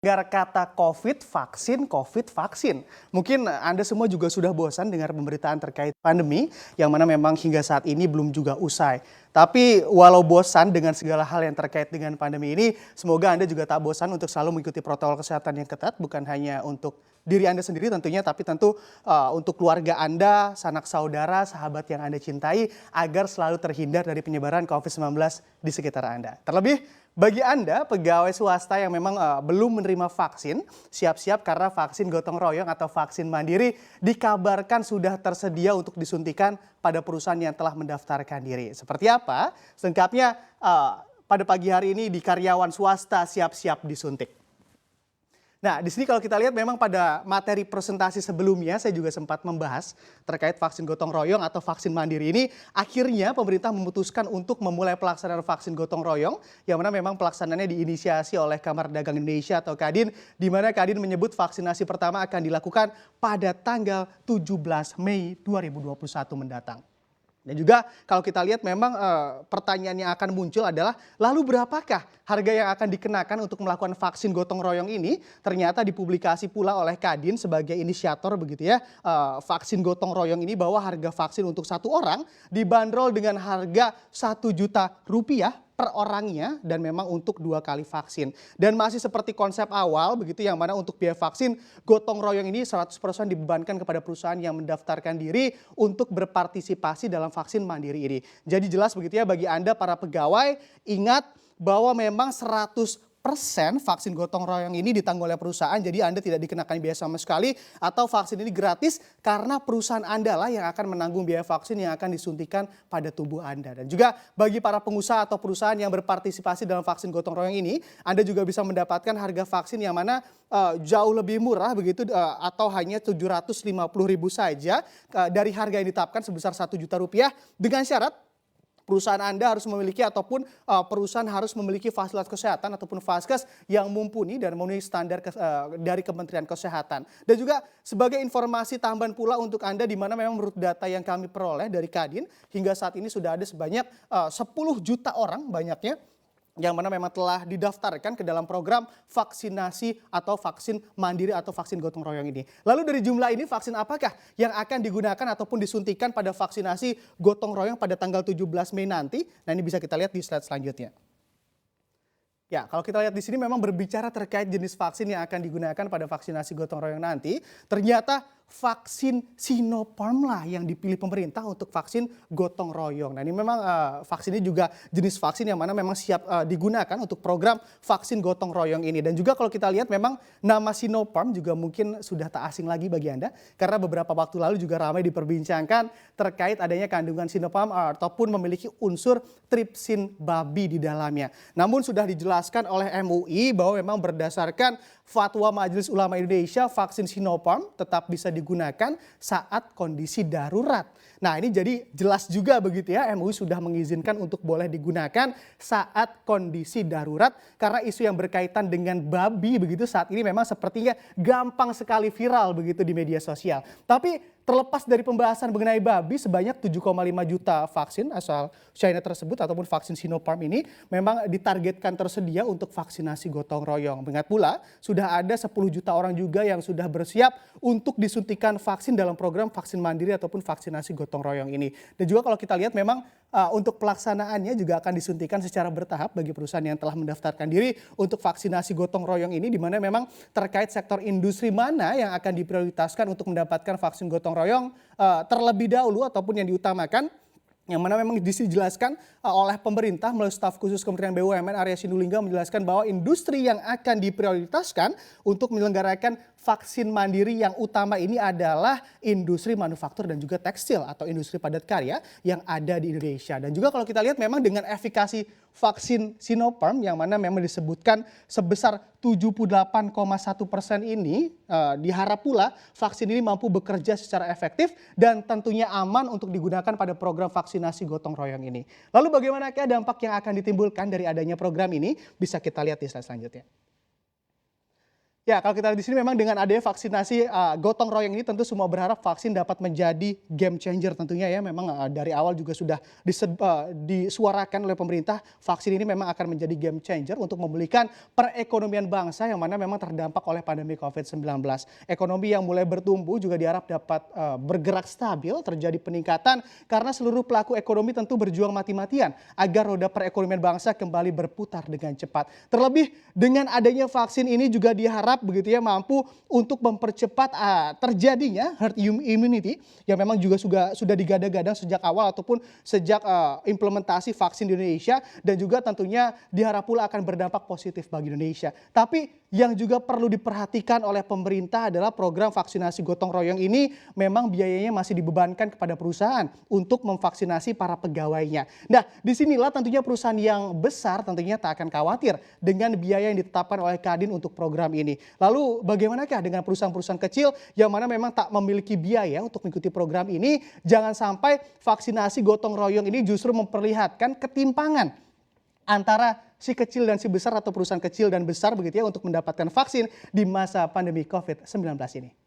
Dengar kata COVID, vaksin. Mungkin Anda semua juga sudah bosan dengar pemberitaan terkait pandemi yang mana memang hingga saat ini belum juga usai. Tapi walau bosan dengan segala hal yang terkait dengan pandemi ini, semoga Anda juga tak bosan untuk selalu mengikuti protokol kesehatan yang ketat, bukan hanya untuk diri Anda sendiri tentunya, tapi tentu untuk keluarga Anda, sanak saudara, sahabat yang Anda cintai, agar selalu terhindar dari penyebaran COVID-19 di sekitar Anda. Terlebih, bagi Anda, pegawai swasta yang memang belum menerima vaksin, siap-siap karena vaksin gotong royong atau vaksin mandiri dikabarkan sudah tersedia untuk disuntikan pada perusahaan yang telah mendaftarkan diri. Seperti apa? Selengkapnya pada pagi hari ini di karyawan swasta siap-siap disuntik. Nah, di sini kalau kita lihat memang pada materi presentasi sebelumnya saya juga sempat membahas terkait vaksin gotong royong atau vaksin mandiri ini. Akhirnya pemerintah memutuskan untuk memulai pelaksanaan vaksin gotong royong yang mana memang pelaksanaannya diinisiasi oleh Kamar Dagang Indonesia atau Kadin, di mana Kadin menyebut vaksinasi pertama akan dilakukan pada tanggal 17 Mei 2021 mendatang. Dan juga kalau kita lihat memang pertanyaan yang akan muncul adalah lalu berapakah harga yang akan dikenakan untuk melakukan vaksin gotong royong ini? Ternyata dipublikasi pula oleh Kadin sebagai inisiator begitu ya, vaksin gotong royong ini bahwa harga vaksin untuk satu orang dibanderol dengan harga Rp1.000.000 per orangnya dan memang untuk 2 kali vaksin. Dan masih seperti konsep awal begitu yang mana untuk biaya vaksin gotong royong ini 100% dibebankan kepada perusahaan yang mendaftarkan diri untuk berpartisipasi dalam vaksin mandiri ini. Jadi jelas begitu ya bagi Anda para pegawai, ingat bahwa memang 100% vaksin gotong royong ini ditanggung oleh perusahaan, jadi Anda tidak dikenakan biaya sama sekali atau vaksin ini gratis karena perusahaan Anda lah yang akan menanggung biaya vaksin yang akan disuntikan pada tubuh Anda. Dan juga bagi para pengusaha atau perusahaan yang berpartisipasi dalam vaksin gotong royong ini, Anda juga bisa mendapatkan harga vaksin yang mana jauh lebih murah begitu atau hanya Rp750.000 saja dari harga yang ditetapkan sebesar Rp1.000.000 dengan syarat perusahaan Anda harus memiliki ataupun perusahaan harus memiliki fasilitas kesehatan ataupun Vaskes yang mumpuni dan memenuhi standar dari Kementerian Kesehatan. Dan juga sebagai informasi tambahan pula untuk Anda di mana memang menurut data yang kami peroleh dari Kadin hingga saat ini sudah ada sebanyak 10 juta orang banyaknya yang mana memang telah didaftarkan ke dalam program vaksinasi atau vaksin mandiri atau vaksin gotong royong ini. Lalu dari jumlah ini vaksin apakah yang akan digunakan ataupun disuntikan pada vaksinasi gotong royong pada tanggal 17 Mei nanti? Nah, ini bisa kita lihat di slide selanjutnya. Ya, kalau kita lihat di sini memang berbicara terkait jenis vaksin yang akan digunakan pada vaksinasi gotong royong nanti, ternyata vaksin Sinopharm lah yang dipilih pemerintah untuk vaksin gotong royong. Nah, ini memang vaksin ini juga jenis vaksin yang mana memang siap digunakan untuk program vaksin gotong royong ini. Dan juga kalau kita lihat memang nama Sinopharm juga mungkin sudah tak asing lagi bagi Anda karena beberapa waktu lalu juga ramai diperbincangkan terkait adanya kandungan Sinopharm ataupun memiliki unsur tripsin babi di dalamnya. Namun sudah dijelaskan oleh MUI bahwa memang berdasarkan Fatwa Majelis Ulama Indonesia, vaksin Sinopharm tetap bisa digunakan saat kondisi darurat. Nah, ini jadi jelas juga begitu ya, MUI sudah mengizinkan untuk boleh digunakan saat kondisi darurat karena isu yang berkaitan dengan babi begitu saat ini memang sepertinya gampang sekali viral begitu di media sosial. Tapi terlepas dari pembahasan mengenai babi, sebanyak 7,5 juta vaksin asal China tersebut ataupun vaksin Sinopharm ini memang ditargetkan tersedia untuk vaksinasi gotong royong. Mengingat pula sudah ada 10 juta orang juga yang sudah bersiap untuk disuntikan vaksin dalam program vaksin mandiri ataupun vaksinasi gotong royong ini. Dan juga kalau kita lihat memang untuk pelaksanaannya juga akan disuntikan secara bertahap bagi perusahaan yang telah mendaftarkan diri untuk vaksinasi gotong royong ini, di mana memang terkait sektor industri mana yang akan diprioritaskan untuk mendapatkan vaksin gotong royong terlebih dahulu ataupun yang diutamakan, yang mana memang dijelaskan oleh pemerintah melalui staf khusus Kementerian BUMN Arya Sinulinga menjelaskan bahwa industri yang akan diprioritaskan untuk menyelenggarakan vaksin mandiri yang utama ini adalah industri manufaktur dan juga tekstil atau industri padat karya yang ada di Indonesia. Dan juga kalau kita lihat memang dengan efikasi vaksin Sinopharm yang mana memang disebutkan sebesar 78,1% ini diharap pula vaksin ini mampu bekerja secara efektif dan tentunya aman untuk digunakan pada program vaksinasi gotong royong ini. Lalu bagaimanakah dampak yang akan ditimbulkan dari adanya program ini? Bisa kita lihat di slide selanjutnya. Ya, kalau kita lihat di sini memang dengan adanya vaksinasi gotong royong ini tentu semua berharap vaksin dapat menjadi game changer tentunya ya. Memang dari awal juga sudah disuarakan oleh pemerintah, vaksin ini memang akan menjadi game changer untuk memulihkan perekonomian bangsa yang mana memang terdampak oleh pandemi COVID-19. Ekonomi yang mulai bertumbuh juga diharap dapat bergerak stabil, terjadi peningkatan karena seluruh pelaku ekonomi tentu berjuang mati-matian agar roda perekonomian bangsa kembali berputar dengan cepat. Terlebih dengan adanya vaksin ini juga diharap begitu ya mampu untuk mempercepat terjadinya herd immunity yang memang juga sudah digadang-gadang sejak awal ataupun sejak implementasi vaksin di Indonesia, dan juga tentunya diharap pula akan berdampak positif bagi Indonesia. Tapi yang juga perlu diperhatikan oleh pemerintah adalah program vaksinasi gotong royong ini memang biayanya masih dibebankan kepada perusahaan untuk memvaksinasi para pegawainya. Nah, disinilah tentunya perusahaan yang besar tentunya tak akan khawatir dengan biaya yang ditetapkan oleh Kadin untuk program ini. Lalu bagaimanakah dengan perusahaan-perusahaan kecil yang mana memang tak memiliki biaya untuk mengikuti program ini? Jangan sampai vaksinasi gotong royong ini justru memperlihatkan ketimpangan antara si kecil dan si besar atau perusahaan kecil dan besar begitu ya untuk mendapatkan vaksin di masa pandemi COVID-19 ini.